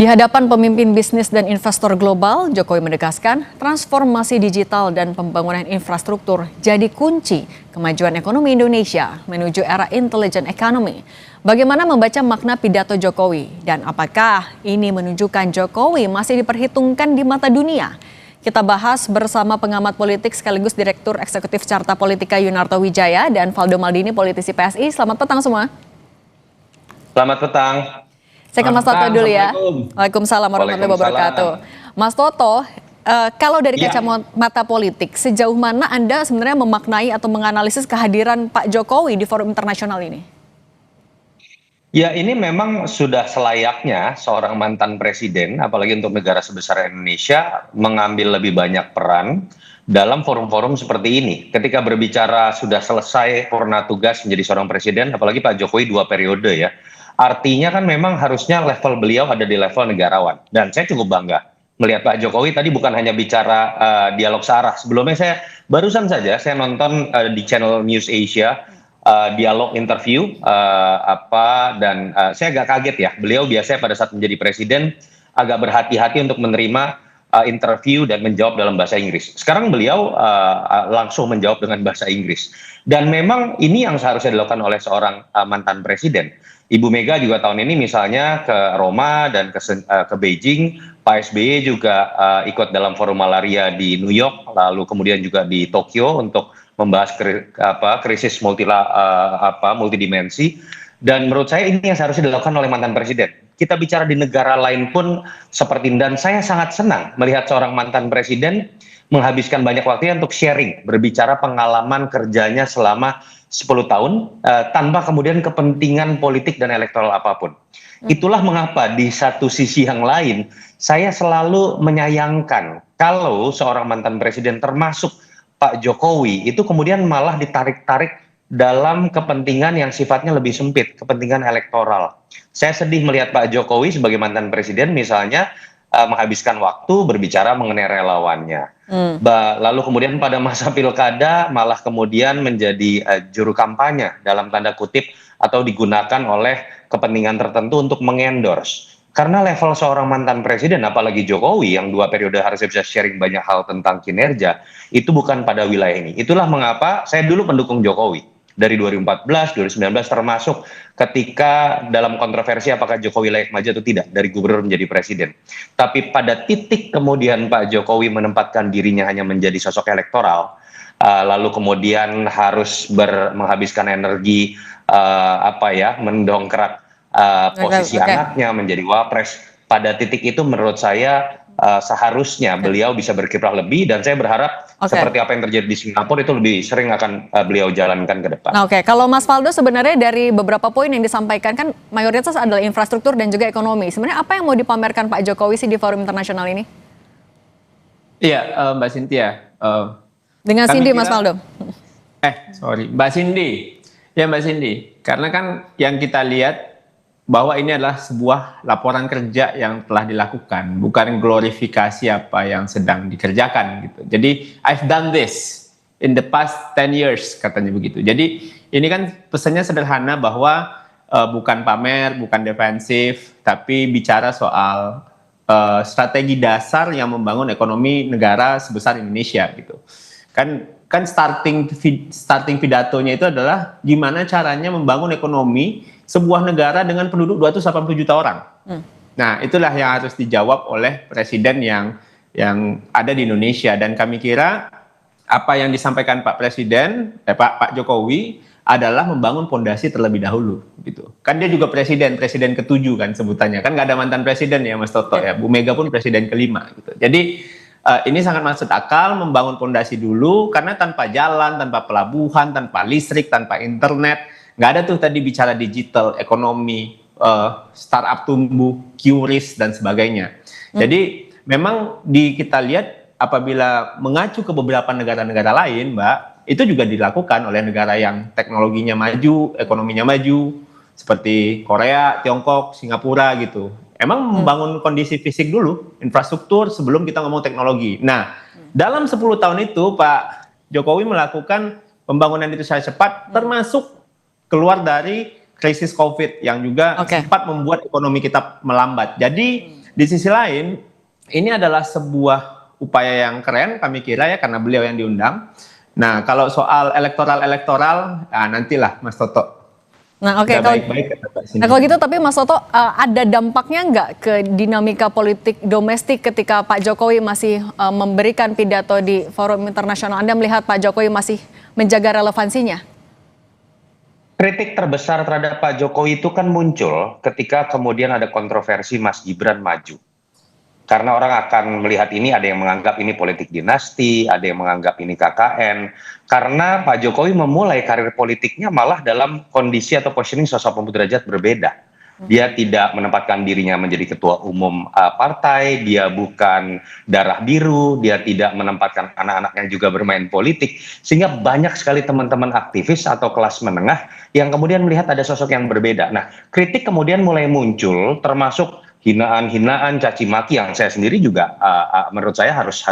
Di hadapan pemimpin bisnis dan investor global, Jokowi menegaskan transformasi digital dan pembangunan infrastruktur jadi kunci kemajuan ekonomi Indonesia menuju era intelligent economy. Bagaimana membaca makna pidato Jokowi dan apakah ini menunjukkan Jokowi masih diperhitungkan di mata dunia? Kita bahas bersama pengamat politik sekaligus Direktur Eksekutif Carta Politika Yunarto Wijaya dan Valdo Maldini, politisi PSI. Selamat petang semua. Selamat petang. Saya ke Mas Toto dulu ya. Waalaikumsalam warahmatullahi wabarakatuh. Mas Toto, kalau dari kacamata politik, sejauh mana Anda sebenarnya memaknai atau menganalisis kehadiran Pak Jokowi di forum internasional ini? Ya, ini memang sudah selayaknya seorang mantan presiden, apalagi untuk negara sebesar Indonesia, mengambil lebih banyak peran dalam forum-forum seperti ini. Ketika berbicara sudah selesai purna tugas menjadi seorang presiden, apalagi Pak Jokowi 2 periode ya. Artinya kan memang harusnya level beliau ada di level negarawan. Dan saya cukup bangga melihat Pak Jokowi tadi bukan hanya bicara dialog searah. Sebelumnya barusan saja saya nonton di channel News Asia dialog interview dan saya agak kaget ya. Beliau biasanya pada saat menjadi presiden agak berhati-hati untuk menerima interview dan menjawab dalam bahasa Inggris. Sekarang beliau langsung menjawab dengan bahasa Inggris. Dan memang ini yang seharusnya dilakukan oleh seorang mantan presiden. Ibu Mega juga tahun ini misalnya ke Roma dan ke Beijing, Pak SBY juga ikut dalam forum malaria di New York, lalu kemudian juga di Tokyo untuk membahas krisis multidimensi. Dan menurut saya ini yang seharusnya dilakukan oleh mantan presiden. Kita bicara di negara lain pun seperti ini, dan saya sangat senang melihat seorang mantan presiden menghabiskan banyak waktunya untuk sharing, berbicara pengalaman kerjanya selama 10 tahun tanpa kemudian kepentingan politik dan elektoral apapun. Itulah mengapa di satu sisi yang lain saya selalu menyayangkan kalau seorang mantan presiden termasuk Pak Jokowi itu kemudian malah ditarik-tarik dalam kepentingan yang sifatnya lebih sempit, kepentingan elektoral. Saya sedih melihat Pak Jokowi sebagai mantan presiden misalnya menghabiskan waktu berbicara mengenai relawannya. Lalu kemudian pada masa pilkada malah kemudian menjadi juru kampanye dalam tanda kutip atau digunakan oleh kepentingan tertentu untuk mengendorse. Karena level seorang mantan presiden, apalagi Jokowi yang 2 periode harusnya bisa sharing banyak hal tentang kinerja, itu bukan pada wilayah ini. Itulah mengapa saya dulu pendukung Jokowi. Dari 2014, 2019 termasuk ketika dalam kontroversi apakah Jokowi layak maju atau tidak dari gubernur menjadi presiden. Tapi pada titik kemudian Pak Jokowi menempatkan dirinya hanya menjadi sosok elektoral, lalu kemudian harus menghabiskan energi mendongkrak posisi anaknya menjadi wapres. Pada titik itu menurut saya seharusnya beliau bisa berkiprah lebih, dan saya berharap seperti apa yang terjadi di Singapura itu lebih sering akan beliau jalankan ke depan. Oke, kalau Mas Valdo sebenarnya dari beberapa poin yang disampaikan kan mayoritas adalah infrastruktur dan juga ekonomi. Sebenarnya apa yang mau dipamerkan Pak Jokowi sih di forum internasional ini? Iya, Mbak Cynthia. Dengan Cindy, Mas Valdo. Mbak Cindy. Ya Mbak Cindy, karena kan yang kita lihat bahwa ini adalah sebuah laporan kerja yang telah dilakukan, bukan glorifikasi apa yang sedang dikerjakan gitu. Jadi I've done this in the past 10 years katanya begitu. Jadi ini kan pesannya sederhana bahwa bukan pamer, bukan defensif, tapi bicara soal strategi dasar yang membangun ekonomi negara sebesar Indonesia gitu. Kan starting pidatonya itu adalah gimana caranya membangun ekonomi sebuah negara dengan penduduk 280 juta orang. Nah, itulah yang harus dijawab oleh presiden yang ada di Indonesia, dan kami kira apa yang disampaikan Pak Pak Jokowi adalah membangun fondasi terlebih dahulu gitu. Kan dia juga presiden ke-7 kan sebutannya. Kan nggak ada mantan presiden ya Mas Toto ya. Bu Mega pun presiden ke-5 gitu. Jadi ini sangat masuk akal membangun fondasi dulu, karena tanpa jalan, tanpa pelabuhan, tanpa listrik, tanpa internet, nggak ada tuh tadi bicara digital, ekonomi, startup tumbuh, QRIS dan sebagainya. Jadi memang kita lihat apabila mengacu ke beberapa negara-negara lain, Mbak, itu juga dilakukan oleh negara yang teknologinya maju, ekonominya maju, seperti Korea, Tiongkok, Singapura gitu. Emang membangun kondisi fisik dulu, infrastruktur sebelum kita ngomong teknologi. Nah, dalam 10 tahun itu Pak Jokowi melakukan pembangunan itu secara cepat, termasuk keluar dari krisis COVID yang juga sempat membuat ekonomi kita melambat. Jadi Di sisi lain, ini adalah sebuah upaya yang keren kami kira ya karena beliau yang diundang. Nah, kalau soal elektoral, nantilah Mas Toto. Nah, oke, Kita kalau baik-baik kata Pak Cindy. nah, kalau gitu tapi Mas Toto, ada dampaknya nggak ke dinamika politik domestik ketika Pak Jokowi masih memberikan pidato di forum internasional? Anda melihat Pak Jokowi masih menjaga relevansinya? Kritik terbesar terhadap Pak Jokowi itu kan muncul ketika kemudian ada kontroversi Mas Gibran maju. Karena orang akan melihat ini, ada yang menganggap ini politik dinasti, ada yang menganggap ini KKN. Karena Pak Jokowi memulai karir politiknya malah dalam kondisi atau positioning sosok Pemudra Derajat berbeda. Dia tidak menempatkan dirinya menjadi ketua umum partai, dia bukan darah biru, dia tidak menempatkan anak-anaknya juga bermain politik. Sehingga banyak sekali teman-teman aktivis atau kelas menengah yang kemudian melihat ada sosok yang berbeda. Nah, kritik kemudian mulai muncul, termasuk hinaan-hinaan, caci maki yang saya sendiri juga menurut saya harus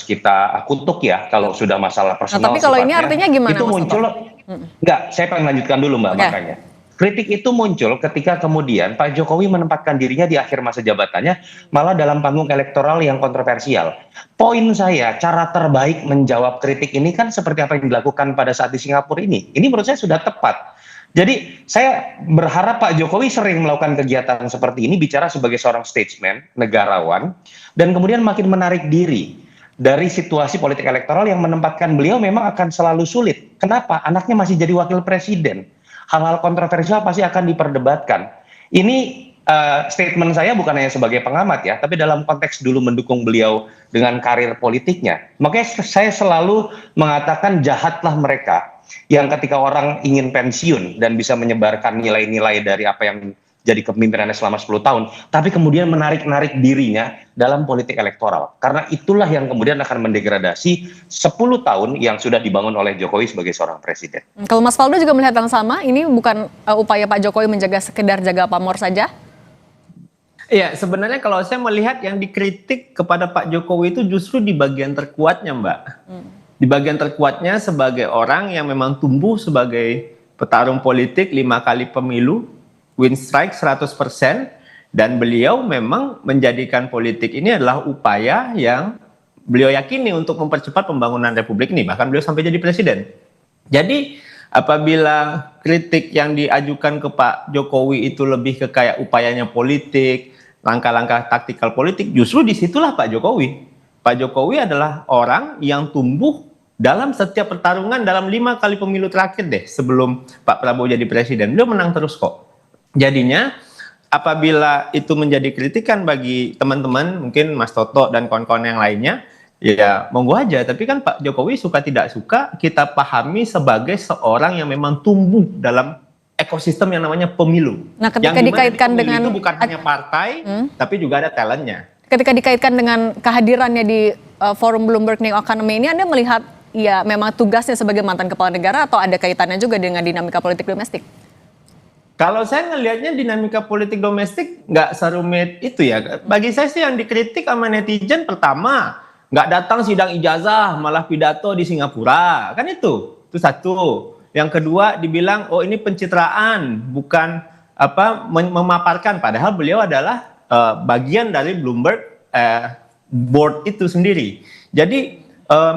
kita kutuk ya kalau sudah masalah personal. Tapi kalau ini artinya gimana, itu Mas muncul enggak, saya pengen lanjutkan dulu Mbak. Makanya kritik itu muncul ketika kemudian Pak Jokowi menempatkan dirinya di akhir masa jabatannya malah dalam panggung elektoral yang kontroversial. Poin saya, cara terbaik menjawab kritik ini kan seperti apa yang dilakukan pada saat di Singapura ini. Ini menurut saya sudah tepat. Jadi saya berharap Pak Jokowi sering melakukan kegiatan seperti ini, bicara sebagai seorang statesman, negarawan, dan kemudian makin menarik diri dari situasi politik elektoral yang menempatkan beliau memang akan selalu sulit. Kenapa? Anaknya masih jadi wakil presiden. Hal-hal kontroversial pasti akan diperdebatkan. Ini statement saya bukan hanya sebagai pengamat ya, tapi dalam konteks dulu mendukung beliau dengan karir politiknya. Makanya saya selalu mengatakan jahatlah mereka yang ketika orang ingin pensiun dan bisa menyebarkan nilai-nilai dari apa yang jadi kepemimpinannya selama 10 tahun, tapi kemudian menarik-narik dirinya dalam politik elektoral. Karena itulah yang kemudian akan mendegradasi 10 tahun yang sudah dibangun oleh Jokowi sebagai seorang presiden. Kalau Mas Faldo juga melihat yang sama, ini bukan upaya Pak Jokowi menjaga sekedar jaga pamor saja? Iya, sebenarnya kalau saya melihat yang dikritik kepada Pak Jokowi itu justru di bagian terkuatnya, Mbak. Di bagian terkuatnya sebagai orang yang memang tumbuh sebagai petarung politik 5 kali pemilu, win strike 100%, dan beliau memang menjadikan politik ini adalah upaya yang beliau yakini untuk mempercepat pembangunan Republik ini, bahkan beliau sampai jadi presiden. Jadi apabila kritik yang diajukan ke Pak Jokowi itu lebih ke kayak upayanya politik, langkah-langkah taktikal politik, justru disitulah Pak Jokowi. Pak Jokowi adalah orang yang tumbuh dalam setiap pertarungan dalam 5 kali pemilu terakhir deh sebelum Pak Prabowo jadi presiden. Beliau menang terus kok. Jadinya apabila itu menjadi kritikan bagi teman-teman, mungkin Mas Toto dan kawan-kawan yang lainnya, ya monggo aja. Tapi kan Pak Jokowi suka tidak suka kita pahami sebagai seorang yang memang tumbuh dalam ekosistem yang namanya pemilu. Nah, ketika yang dikaitkan pemilu dengan itu bukan hanya partai, tapi juga ada talentnya. Ketika dikaitkan dengan kehadirannya di forum Bloomberg New Economy ini, Anda melihat ya memang tugasnya sebagai mantan kepala negara atau ada kaitannya juga dengan dinamika politik domestik? Kalau saya ngelihatnya dinamika politik domestik nggak serumit itu ya. Bagi saya sih yang dikritik sama netizen pertama nggak datang sidang ijazah malah pidato di Singapura, kan itu satu. Yang kedua dibilang oh ini pencitraan bukan memaparkan, padahal beliau adalah bagian dari Bloomberg board itu sendiri. Jadi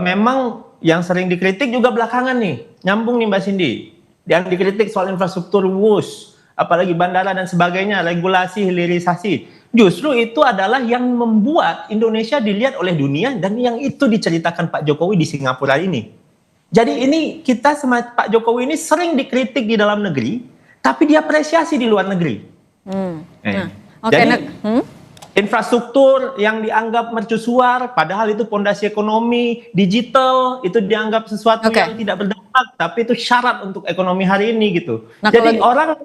memang yang sering dikritik juga belakangan nih, nyambung nih Mbak Cindy. Yang dikritik soal infrastruktur WUS, apalagi bandara dan sebagainya, regulasi, hilirisasi. Justru itu adalah yang membuat Indonesia dilihat oleh dunia dan yang itu diceritakan Pak Jokowi di Singapura ini. Jadi ini kita sama Pak Jokowi ini sering dikritik di dalam negeri, tapi diapresiasi di luar negeri. Jadi infrastruktur yang dianggap mercusuar, padahal itu fondasi ekonomi, digital, itu dianggap sesuatu yang tidak berdampak, tapi itu syarat untuk ekonomi hari ini gitu. Nah, jadi orang...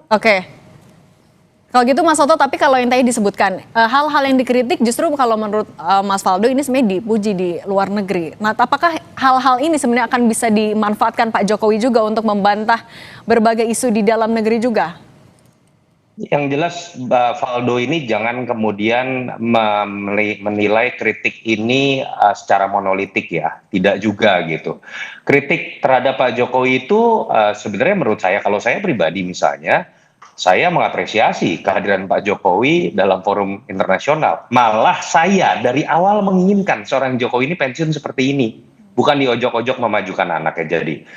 Kalau gitu Mas Toto, tapi kalau yang tadi disebutkan, hal-hal yang dikritik justru kalau menurut Mas Faldo ini sebenarnya dipuji di luar negeri. Nah, apakah hal-hal ini sebenarnya akan bisa dimanfaatkan Pak Jokowi juga untuk membantah berbagai isu di dalam negeri juga? Yang jelas Faldo ini jangan kemudian menilai kritik ini secara monolitik ya, tidak juga gitu. Kritik terhadap Pak Jokowi itu sebenarnya menurut saya, kalau saya pribadi misalnya, Saya mengapresiasi kehadiran Pak Jokowi dalam forum internasional. Malah saya dari awal menginginkan seorang Jokowi ini pensiun seperti ini. Bukan diojok-ojok memajukan anaknya jadi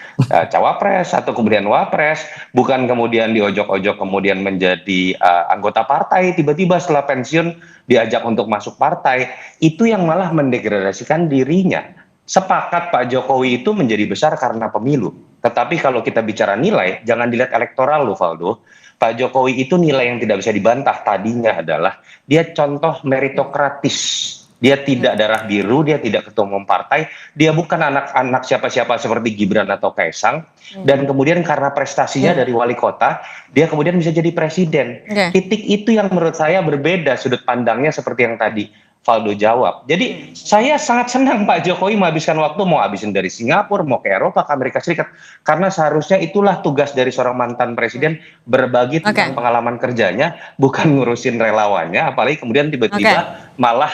cawapres atau kemudian wapres. Bukan kemudian diojok-ojok kemudian menjadi anggota partai. Tiba-tiba setelah pensiun diajak untuk masuk partai. Itu yang malah mendegradasikan dirinya. Sepakat Pak Jokowi itu menjadi besar karena pemilu. Tetapi kalau kita bicara nilai, jangan dilihat elektoral loh Valdo. Pak Jokowi itu nilai yang tidak bisa dibantah tadinya adalah dia contoh meritokratis. Dia tidak darah biru, dia tidak ketua umum partai, dia bukan anak-anak siapa-siapa seperti Gibran atau Kaisang. Dan kemudian karena prestasinya dari wali kota, dia kemudian bisa jadi presiden. Titik itu yang menurut saya berbeda sudut pandangnya seperti yang tadi Valdo jawab. Jadi saya sangat senang Pak Jokowi menghabiskan waktu, mau habisin dari Singapura, mau ke Eropa, ke Amerika Serikat. Karena seharusnya itulah tugas dari seorang mantan presiden, berbagi tentang pengalaman kerjanya, bukan ngurusin relawannya, apalagi kemudian tiba-tiba malah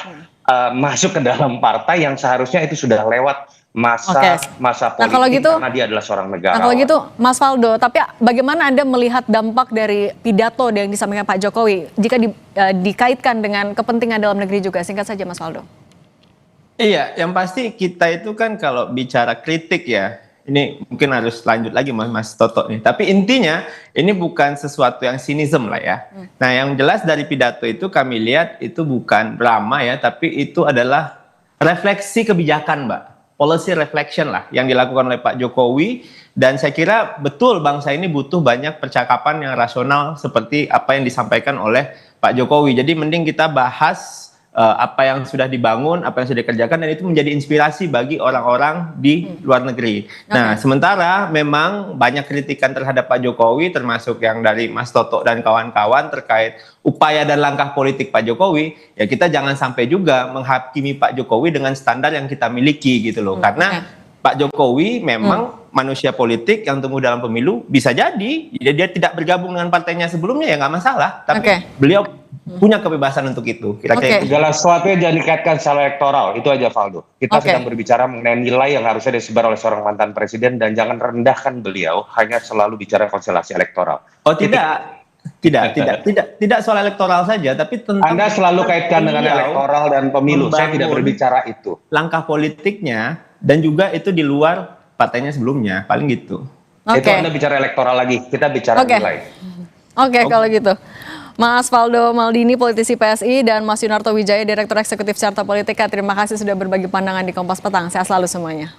masuk ke dalam partai yang seharusnya itu sudah lewat masa politik, kalau gitu, karena dia adalah seorang negarawan. Nah kalau gitu Mas Valdo, tapi bagaimana Anda melihat dampak dari pidato yang disampaikan Pak Jokowi jika dikaitkan dengan kepentingan dalam negeri juga? Singkat saja Mas Valdo. Iya, yang pasti kita itu kan kalau bicara kritik ya, ini mungkin harus lanjut lagi Mas Toto nih. Tapi intinya ini bukan sesuatu yang sinism lah ya. Nah yang jelas dari pidato itu kami lihat itu bukan drama ya, tapi itu adalah refleksi kebijakan Mbak. Policy reflection lah yang dilakukan oleh Pak Jokowi, dan saya kira betul bangsa ini butuh banyak percakapan yang rasional seperti apa yang disampaikan oleh Pak Jokowi. Jadi mending kita bahas apa yang sudah dibangun, apa yang sudah dikerjakan, dan itu menjadi inspirasi bagi orang-orang di luar negeri. Nah, sementara memang banyak kritikan terhadap Pak Jokowi, termasuk yang dari Mas Toto dan kawan-kawan terkait upaya dan langkah politik Pak Jokowi, ya kita jangan sampai juga menghakimi Pak Jokowi dengan standar yang kita miliki gitu loh. Karena Pak Jokowi memang manusia politik yang tumbuh dalam pemilu, bisa jadi dia tidak bergabung dengan partainya sebelumnya ya nggak masalah, tapi beliau punya kebebasan untuk itu. Kira-kira segala sesuatu jangan dikaitkan secara elektoral, itu aja Valdo. Kita sedang berbicara mengenai nilai yang harusnya disebar oleh seorang mantan presiden, dan jangan rendahkan beliau hanya selalu bicara konstelasi elektoral. Oh tidak soal elektoral saja, tapi tentang Anda selalu kaitkan dengan elektoral dan pemilu. Saya tidak berbicara itu. Langkah politiknya dan juga itu di luar partainya sebelumnya, paling gitu. Itu Anda bicara elektoral lagi, kita bicara nilai. Kalau gitu. Mas Valdo Maldini, politisi PSI, dan Mas Yunarto Wijaya, Direktur Eksekutif Carta Politika, terima kasih sudah berbagi pandangan di Kompas Petang. Sehat selalu semuanya.